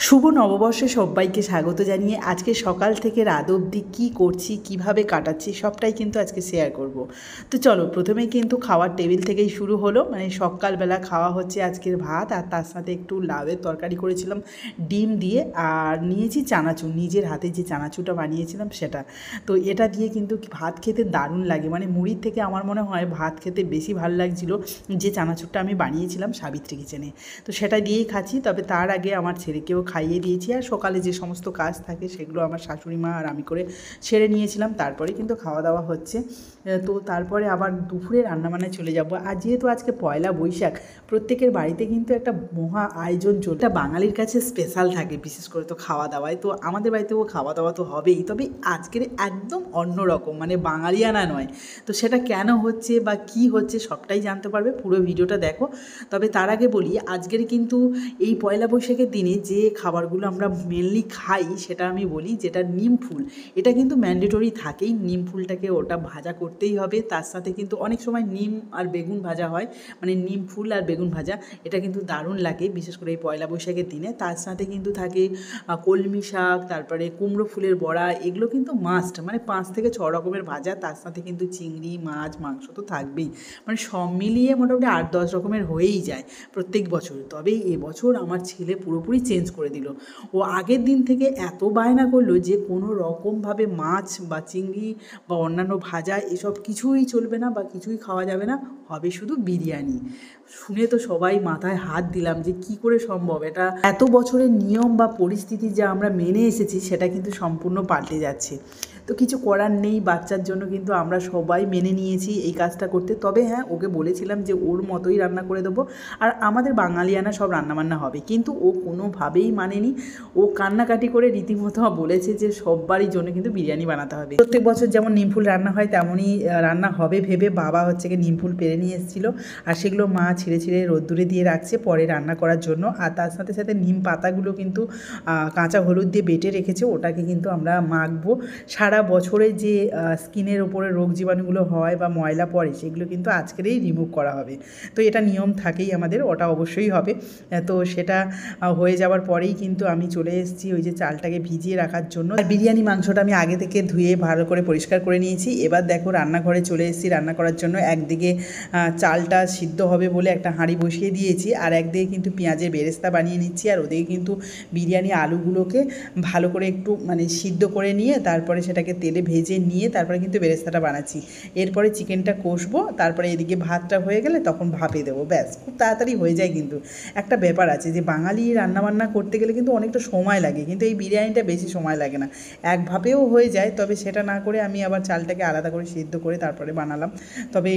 শুভ নববর্ষে সবাইকে স্বাগত জানিয়ে আজকে সকাল থেকে রাত অবধি কী করছি, কিভাবে কাটাচ্ছি সবটাই কিন্তু আজকে শেয়ার করব। তো চলো, প্রথমেই কিন্তু খাওয়ার টেবিল থেকেই শুরু হলো। মানে সকালবেলা খাওয়া হচ্ছে আজকের ভাত, আর তার সাথে একটু লাউয়ের তরকারি করেছিলাম ডিম দিয়ে, আর নিয়েছি চানাচুর, নিজের হাতে যে চানাচুরটা বানিয়েছিলাম সেটা। তো এটা দিয়ে কিন্তু ভাত খেতে দারুণ লাগে, মানে মুড়ির থেকে আমার মনে হয় ভাত খেতে বেশি ভালো লাগছিলো যে চানাচুরটা আমি বানিয়েছিলাম সাবিত্রী কিচেনে। তো সেটা দিয়েই খাচ্ছি, তবে তার আগে আমার ছেলেকেও খাইয়ে দিয়েছি, আর সকালে যে সমস্ত কাজ থাকে সেগুলো আমার শাশুড়ি মা আর আমি করে সেরে নিয়েছিলাম, তারপরে কিন্তু খাওয়া দাওয়া হচ্ছে। তো তারপরে আবার দুপুরে রান্নাবান্নায় চলে যাব। আর যেহেতু আজকে পয়লা বৈশাখ, প্রত্যেকের বাড়িতে কিন্তু একটা মহা আয়োজন চলে, এটা বাঙালির কাছে স্পেশাল থাকে, বিশেষ করে তো খাওয়া দাওয়ায়। তো আমাদের বাড়িতেও খাওয়া দাওয়া তো হবেই, তবে আজকের একদম অন্যরকম, মানে বাঙালিয়ানা নয়। তো সেটা কেন হচ্ছে বা কি হচ্ছে সবটাই জানতে পারবে, পুরো ভিডিওটা দেখো। তবে তার আগে বলি, আজকের কিন্তু এই পয়লা বৈশাখের দিনে যে খাবারগুলো আমরা মেনলি খাই সেটা আমি বলি, যেটা নিম ফুল, এটা কিন্তু ম্যান্ডেটরি থাকেই। নিম ফুলটাকে ওটা ভাজা করতেই হবে, তার সাথে কিন্তু অনেক সময় নিম আর বেগুন ভাজা হয়, মানে নিম ফুল আর বেগুন ভাজা, এটা কিন্তু দারুণ লাগে বিশেষ করে এই পয়লা বৈশাখের দিনে। তার সাথে কিন্তু থাকে কলমি শাক, তারপরে কুমড়ো ফুলের বড়া, এগুলো কিন্তু মাস্ট, মানে 5 থেকে 6 রকমের ভাজা, তার সাথে কিন্তু চিংড়ি মাছ মাংস তো থাকবেই, মানে সব মিলিয়ে মোটামুটি 8-10 রকমের হয়েই যায় প্রত্যেক বছর। তবে এবছর আমার ছেলে পুরোপুরি চেঞ্জ করে দিল। ও আগের দিন থেকে এত বায়না করলো যে কোনো রকমভাবে মাছ বা চিংড়ি বা অন্যান্য ভাজা এসব কিছুই চলবে না, বা কিছুই খাওয়া যাবে না, হবে শুধু বিরিয়ানি। শুনে তো সবাই মাথায় হাত দিলাম যে কি করে সম্ভব, এটা এত বছরের নিয়ম বা পরিস্থিতি যা আমরা মেনে এসেছি সেটা কিন্তু সম্পূর্ণ পাল্টে যাচ্ছে। তো কিছু করার নেই, বাচ্চার জন্য কিন্তু আমরা সবাই মেনে নিয়েছি এই কাজটা করতে। তবে হ্যাঁ, ওকে বলেছিলাম যে ওর মতোই রান্না করে দেবো, আর আমাদের বাঙালিয়ানা সব রান্নাবান্না হবে, কিন্তু ও কোনোভাবেই মানেনি। ও কান্নাকাটি করে রীতিমতো বলেছে যে সববারই জন্য কিন্তু বিরিয়ানি বানাতে হবে। প্রত্যেক বছর যেমন নিমফুল রান্না হয় তেমনই রান্না হবে ভেবে বাবা হচ্ছে কি নিমফুল পেরে নিয়ে এসেছিলো, আর সেগুলো মা ছিঁড়ে ছিঁড়ে রোদ্দুরে দিয়ে রাখছে পরে রান্না করার জন্য। আর তার সাথে সাথে নিম পাতাগুলো কিন্তু কাঁচা হলুদ দিয়ে বেটে রেখেছে, ওটাকে কিন্তু আমরা মাখবো। সারা বছরে যে স্কিনের ওপরে রোগ জীবাণুগুলো হয় বা ময়লা পড়ে সেগুলো কিন্তু আজকেরই রিমুভ করা হবে। তো এটা নিয়ম থাকেই আমাদের, ওটা অবশ্যই হবে। তো সেটা হয়ে যাওয়ার পরেই কিন্তু আমি চলে এসেছি ওই যে চালটাকে ভিজিয়ে রাখার জন্য। আর বিরিয়ানি মাংসটা আমি আগে থেকে ধুয়ে ভালো করে পরিষ্কার করে নিয়েছি। এবার দেখো রান্নাঘরে চলে এসেছি রান্না করার জন্য। একদিকে চালটা সিদ্ধ হবে বলে একটা হাঁড়ি বসিয়ে দিয়েছি, আর একদিকে কিন্তু পেঁয়াজের বেরেস্তা বানিয়ে নিচ্ছি, আর ওদিকে কিন্তু বিরিয়ানি আলুগুলোকে ভালো করে একটু মানে সিদ্ধ করে নিয়ে তারপরে সেটাকে তেলে ভেজে নিয়ে তারপরে কিন্তু বেরেস্তাটা বানাচ্ছি। এরপরে চিকেনটা কষবো, তারপরে এদিকে ভাতটা হয়ে গেলে তখন ভাপে দেবো, ব্যাস খুব তাড়াতাড়ি হয়ে যায়। কিন্তু একটা ব্যাপার আছে যে বাঙালি রান্নাবান্না করতে গেলে কিন্তু অনেকটা সময় লাগে, কিন্তু এই বিরিয়ানিটা বেশি সময় লাগে না, এক ভাপেও হয়ে যায়। তবে সেটা না করে আমি আবার চালটাকে আলাদা করে সিদ্ধ করে তারপরে বানালাম। তবে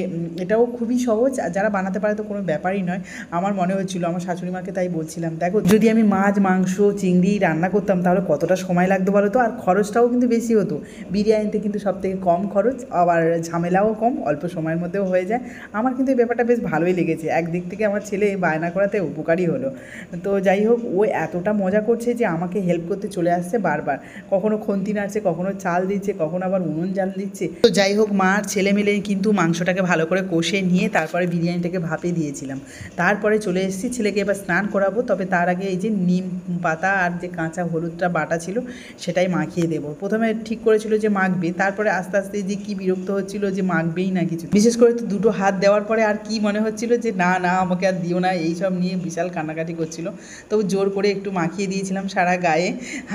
এটাও খুবই সহজ, আর যারা বানাতে পারে তো কোনো ব্যাপারই নয়। আমার মনে হচ্ছিলো, আমার শাশুড়ি মাকে তাই বলছিলাম, দেখো যদি আমি মাছ মাংস চিংড়ি রান্না করতাম তাহলে কতটা সময় লাগতো বলো তো, আর খরচটাও কিন্তু বেশি হতো। বিরিয়ানিতে কিন্তু সবথেকে কম খরচ, আবার ঝামেলাও কম, অল্প সময়ের মধ্যেও হয়ে যায়। আমার কিন্তু এই ব্যাপারটা বেশ ভালোই লেগেছে, একদিক থেকে আমার ছেলে বায়না করাতে উপকারই হলো। তো যাই হোক, ও এতটা মজা করছে যে আমাকে হেল্প করতে চলে আসছে বারবার, কখনো খন্তি নাড়ছে, কখনো চাল দিচ্ছে, কখনো আবার উনুন জাল দিচ্ছে। তো যাই হোক, মা আর ছেলে মিলে কিন্তু মাংসটাকে ভালো করে কষে নিয়ে তারপরে বিরিয়ানিটাকে ভাপে দিয়েছিলাম। তারপরে চলে এসেছি, ছেলেকে এবার স্নান করাবো। তবে তার আগে এই যে নিম পাতা আর যে কাঁচা হলুদটা বাটা ছিল সেটাই মাখিয়ে দেবো। প্রথমে ঠিক করেছিল যে মাখবে, তারপরে আস্তে আস্তে যে কি বিরক্ত হচ্ছিল যে মাখবেই না কিছু, বিশেষ করে তো দুটো হাত দেওয়ার পরে আর কি মনে হচ্ছিল যে না না আমাকে আর দিও না, এইসব নিয়ে বিশাল কান্নাকাটি করছিল। তবু জোর করে একটু মাখিয়ে দিয়েছিলাম সারা গায়ে,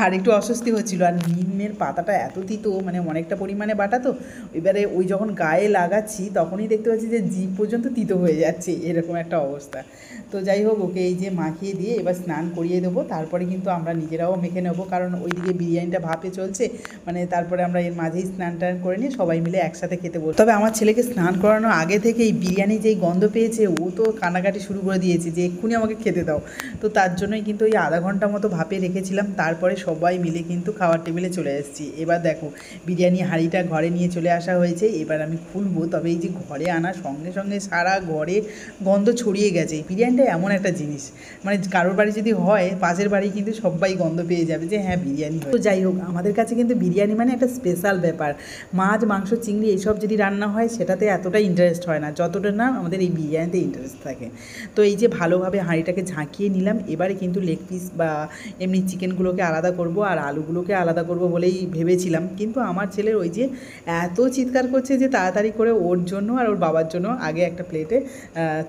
আর একটু অস্বস্তি হচ্ছিলো। আর নিমের পাতাটা এত তিতো, মানে অনেকটা পরিমাণে বাটা, তো এবারে ওই যখন গায়ে লাগাচ্ছি তখনই দেখতে পাচ্ছি যে জিভ পর্যন্ত তিতো হয়ে যাচ্ছে, এরকম একটা অবস্থা। তো যাই হোক, ওকে এই যে মাখিয়ে দিয়ে এবার স্নান করিয়ে দেবো, তারপরে কিন্তু আমরা নিজেরাও মেখে নেবো, কারণ ওইদিকে বিরিয়ানিটা ভাপে চলছে, মানে তারপরে আমরা এর মাঝেই স্নান টান করে নিয়ে সবাই মিলে একসাথে খেতে বসবো। তবে আমার ছেলেকে স্নান করানোর আগে থেকেই বিরিয়ানি যেই গন্ধ পেয়েছে ও তো কান্নাকাটি শুরু করে দিয়েছে যে এক্ষুনি আমাকে খেতে দাও। তো তার জন্যই কিন্তু ওই আধা ঘন্টা মতো ভাপে রেখেছিলাম, তারপরে সবাই মিলে কিন্তু খাওয়ার টেবিলে চলে এসেছি। এবার দেখো বিরিয়ানি হাঁড়িটা ঘরে নিয়ে চলে আসা হয়েছে, এবার আমি খুলবো। তবে এই যে ঘরে আনার সঙ্গে সঙ্গে সারা ঘরে গন্ধ ছড়িয়ে গেছে। বিরিয়ানিটা বিরিয়ানিটা এমন একটা জিনিস, মানে কারোর বাড়ি যদি হয় পাশের বাড়ি কিন্তু সবাই গন্ধ পেয়ে যাবে যে হ্যাঁ বিরিয়ানি হয়। তো যাই হোক, আমাদের কাছে কিন্তু বিরিয়ানি মানে একটা স্পেশাল ব্যাপার। মাছ, মাংস, চিংড়ি এইসব যদি রান্না হয় সেটাতে এতটা ইন্টারেস্ট হয় না যতটা না আমাদের এই বিরিয়ানিতে ইন্টারেস্ট থাকে। তো এই যে ভালোভাবে হাঁড়িটাকে ঝাঁকিয়ে নিলাম, এবারে কিন্তু লেগ পিস বা এমনি চিকেনগুলোকে আলাদা করব আর আলুগুলোকে আলাদা করব বলেই ভেবেছিলাম, কিন্তু আমার ছেলের ওই যে এত চিৎকার করছে যে তাড়াতাড়ি করে ওর জন্য আর ওর বাবার জন্য আগে একটা প্লেটে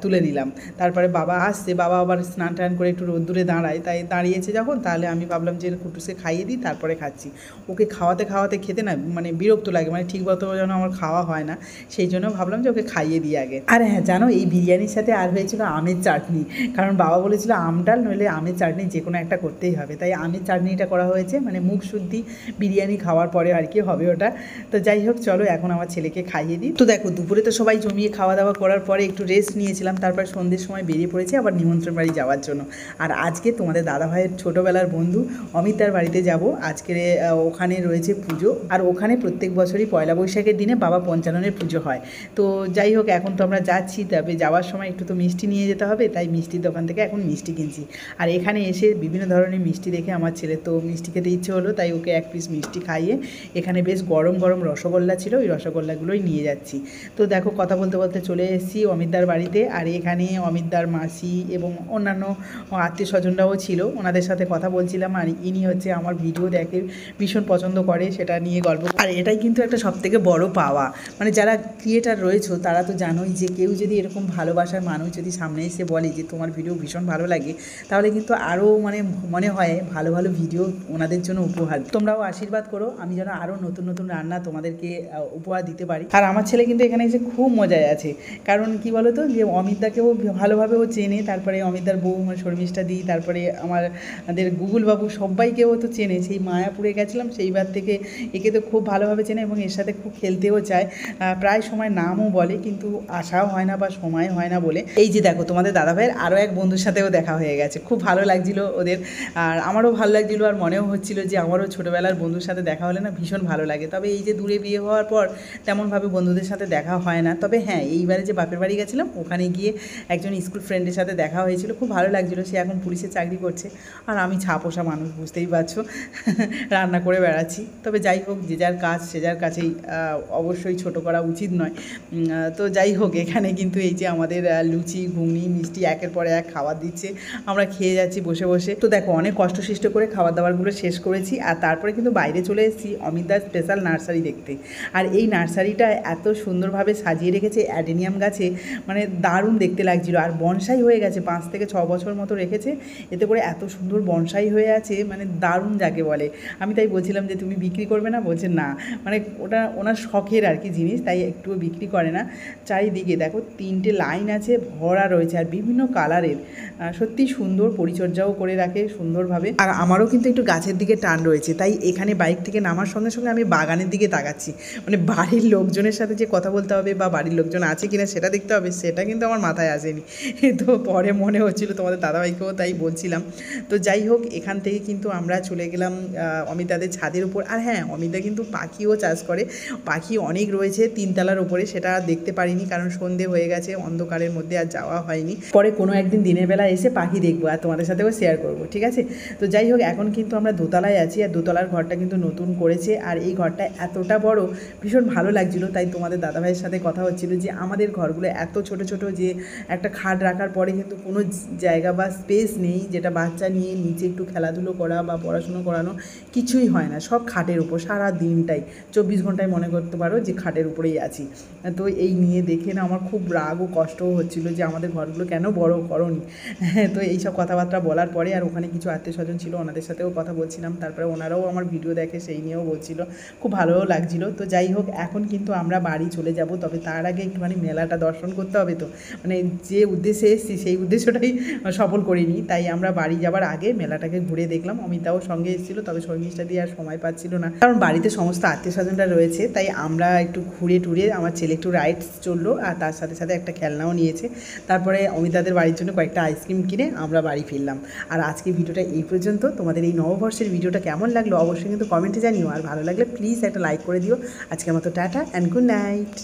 তুলে নিলাম। তারপরে বাবা আসছে, বাবা আবার স্নান টান করে একটু রোদ্দুরে দাঁড়ায়, তাই দাঁড়িয়েছে যখন, তাহলে আমি ভাবলাম যে কুটুসে খাইয়ে দিই তারপরে খাচ্ছি। ওকে খাওয়াতে খাওয়াতে খেতে না মানে বিরক্ত লাগে, মানে ঠিক মতো যেন আমার খাওয়া হয় না, সেই জন্য ভাবলাম যে ওকে খাইয়ে দিই আগে। আর হ্যাঁ জানো, এই বিরিয়ানির সাথে আর হয়েছিল আমের চাটনি, কারণ বাবা বলেছিল আম ডাল নইলে আমের চাটনি যে কোনো একটা করতেই হবে, তাই আমের চাটনিটা করা হয়েছে, মানে মুখ শুদ্ধি বিরিয়ানি খাওয়ার পরে আর কি হবে ওটা। তো যাই হোক চলো এখন আমার ছেলেকে খাইয়ে দিই। তো দেখো দুপুরে তো সবাই জমিয়ে খাওয়া দাওয়া করার পরে একটু রেস্ট নিয়েছিলাম, তারপর সন্ধ্যের সময় বেরিয়ে পড়েছি আবার নিমন্ত্রণ বাড়ি যাওয়ার জন্য। আর আজকে তোমাদের দাদাভাইয়ের ছোটোবেলার বন্ধু অমিতার বাড়িতে যাব। আজকে ওখানে রয়েছে পুজো, আর ওখানে প্রত্যেক বছরই পয়লা বৈশাখের দিনে বাবা পঞ্চাননের পুজো হয়। তো যাই হোক এখন তো আমরা যাচ্ছি, তবে যাওয়ার সময় একটু তো মিষ্টি নিয়ে যেতে হবে, তাই মিষ্টির দোকান থেকে এখন মিষ্টি কিনছি। আর এখানে এসে বিভিন্ন ধরনের মিষ্টি দেখে আমার ছেলে তো মিষ্টি খেতে ইচ্ছে হলো, তাই ওকে এক পিস মিষ্টি খাইয়ে এখানে বেশ গরম গরম রসগোল্লা ছিল, ওই রসগোল্লাগুলোই নিয়ে যাচ্ছি। তো দেখো কথা বলতে বলতে চলে এসেছি অমিতদার বাড়িতে, আর এখানে অমিতদার মাসি এবং অন্যান্য আত্মীয় স্বজনরাও ছিল, ওনাদের সাথে কথা বলছিলাম। আর ইনি হচ্ছে আমার ভিডিও দেখে, ভীষণ পছন্দ করে, সেটা নিয়ে গল্প। আর এটাই কিন্তু একটা সবথেকে বড় পাওয়া, মানে যারা ক্রিয়েটার রয়েছে তারা তো জানোই যে কেউ যদি এরকম ভালোবাসার মানুষ যদি সামনে এসে বলে যে তোমার ভিডিও ভীষণ ভালো লাগে, তাহলে কিন্তু আরও মানে মনে হয় ভালো ভালো ভিডিও ওনাদের জন্য উপহার। তোমরাও আশীর্বাদ করো আমি যেন আরও নতুন নতুন রান্না তোমাদেরকে উপহার দিতে পারি। আর আমার ছেলে কিন্তু এখানে এসে খুব মজায় আছে, কারণ কি বলো তো, যে অমিতদাকেও ভালোভাবে ও চেনে, তারপরে অমিতদার বউ মানে শর্মিষ্ঠা দি, তারপরে আমাদের গুগল বাবু, সবাইকেও তো চেনে। সেই মায়াপুরে গেছিলাম সেইবার থেকে একে তো খুব ভালোভাবে চেনে এবং এর সাথে খুব খেলতেও চায়, প্রায় সময় নামও বলে, কিন্তু আসাও হয় না বা সময় হয় না বলে। এই যে দেখো তোমাদের দাদাভাইয়ের আরও এক বন্ধুর সাথেও দেখা হয়ে গেছে, খুব ভালো লাগছিল ওদের, আর আমারও ভালো লাগছিলো, আর মনেও হচ্ছিল যে আমারও ছোটোবেলার বন্ধুর সাথে দেখা হলে না ভীষণ ভালো লাগে। তবে এই যে দূরে বিয়ে হওয়ার পর তেমনভাবে বন্ধুদের সাথে দেখা হয় না, তবে হ্যাঁ এইবারে যে বাপের বাড়ি গেছিলাম ওখানে গিয়ে একজন স্কুল ফ্রেন্ডের সাথে দেখা হয়েছিল, খুব ভালো লাগছিলো। সে এখন পুলিশে চাকরি করছে, আর আমি ছাপোষা মানুষ বুঝতেই পারছো, রান্না করে বেড়াচ্ছি। তবে যাই হোক, যে যার কাজ সে যার কাছেই অবশ্যই ছোট করা উচিত নয়। তো যাই হোক, এখানে কিন্তু এই যে আমাদের লুচি, ঘুগনি, মিষ্টি একের পরে এক খাবার দিচ্ছে, আমরা খেয়ে যাচ্ছি বসে বসে। তো দেখো অনেক কষ্টসৃষ্ট করে খাবার দাবারগুলো শেষ করেছি, আর তারপরে কিন্তু বাইরে চলে এসেছি অমিতদার স্পেশাল নার্সারি দেখতে। আর এই নার্সারিটা এত সুন্দরভাবে সাজিয়ে রেখেছে অ্যাডেনিয়াম গাছে, মানে দারুণ দেখতে লাগছিল। আর বনসাই হয়ে গেছে, 5 থেকে 6 বছর মতো রেখেছে, এতে করে এত সুন্দর বনসাই হয়ে আছে, মানে দারুণ যাকে বলে। আমি তাই বলছিলাম যে তুমি বিক্রি করবে না, বলছে না, মানে ওটা ওনার শখের আর কি জিনিস, তাই একটুও বিক্রি করে না। চারিদিকে দেখো 3টে লাইন আছে, ভরা রয়েছে, আর বিভিন্ন কালারের, সত্যি সুন্দর পরিচর্যাও করে রাখে সুন্দরভাবে। আর আমারও কিন্তু একটু গাছের দিকে টান রয়েছে, তাই এখানে বাইক থেকে নামার সঙ্গে সঙ্গে আমি বাগানের দিকে তাকাচ্ছি, মানে বাড়ির লোকজনের সাথে যে কথা বলতে হবে বা বাড়ির লোকজন আছে কিনা সেটা দেখতে হবে, সেটা কিন্তু আমার মাথায় আসেনি। তো পরে মনে হচ্ছিলো তোমাদের দাদাভাইকেও তাই বলছিলাম। তো যাই হোক, এখান থেকে কিন্তু আমরা চলে গেলাম অমিতাদের ছাদের উপর। আর হ্যাঁ, অমিতা কিন্তু পাখিও চাষ করে, পাখি অনেক রয়েছে 3 তলার উপরে, সেটা দেখতে পারিনি কারণ সন্ধে হয়ে গেছে, অন্ধকারের মধ্যে আর যাওয়া হয়নি। পরে কোনো একদিন দিনের বেলা এসে পাখি দেখবো আর তোমাদের সাথেও শেয়ার করবো, ঠিক আছে? তো যাই হোক, এখন কিন্তু আমরা দোতলায় আছি, আর দোতলার ঘরটা কিন্তু নতুন করেছে, আর এই ঘরটা এতটা বড়, ভীষণ ভালো লাগছিলো। তাই তোমাদের দাদাভাইয়ের সাথে কথা হচ্ছিলো যে আমাদের ঘরগুলো এত ছোট ছোট যে একটা খাট রাখার পরে কিন্তু কোনো জায়গা বা স্পেস নেই, যেটা বাচ্চা নিয়ে নিচে একটু খেলাধুলো করা বা পড়াশুনো করানো কিছুই হয় না, সব খাটের উপর সারা দিনটাই 24 ঘন্টায় মনে করতে পারো যে খাটের উপরেই আছি। তো এই নিয়ে দেখে না আমার খুব রাগ ও কষ্টও হচ্ছিলো যে আমাদের ঘরগুলো কেন বড় করোনি। তো এইসব কথাবার্তা বলার পরে, আর ওখানে কিছু আত্মীয় স্বজন ছিল, ওনাদের সাথেও কথা বলছিলাম, তারপরে ওনারাও আমার ভিডিও দেখে, সেই নিয়েও বলছিল, খুব ভালোও লাগছিলো। তো যাই হোক, এখন কিন্তু আমরা বাড়ি চলে যাব, তবে তার আগে একটুখানি মেলাটা দর্শন করতে হবে। তো মানে যে উদ্দেশ্যে এসেছি সেই উদ্দেশ্যটাই সফল করিনি, তাই আমরা বাড়ি যাবার আগে মেলাটাকে ঘুরে দেখলাম। অমিতাও সঙ্গে এসেছিলো, তবে শর্মিষ্ঠা দিয়ে আর সময় পাচ্ছিল না, কারণ বাড়িতে সমস্ত আত্মীয় স্বজনরা রয়েছে, তাই আমরা একটু ঘুরে টুরে, আমার ছেলে একটু রাইডস চললো, আর তার সাথে সাথে একটা খেলনাও নিয়েছে। তারপরে অমিতাদের বাড়ির জন্য কয়েকটা আইসক্রিম কিনে আমরা বাড়ি ফিরলাম। আর আজকে ভিডিওটা এই পর্যন্ত। তোমাদের এই নববর্ষের ভিডিওটা কেমন লাগলো অবশ্যই কিন্তু কমেন্টে জানিও, আর ভালো লাগলে প্লিজ একটা লাইক করে দিও। আজকের মতো টাটা অ্যান্ড গুড নাইট।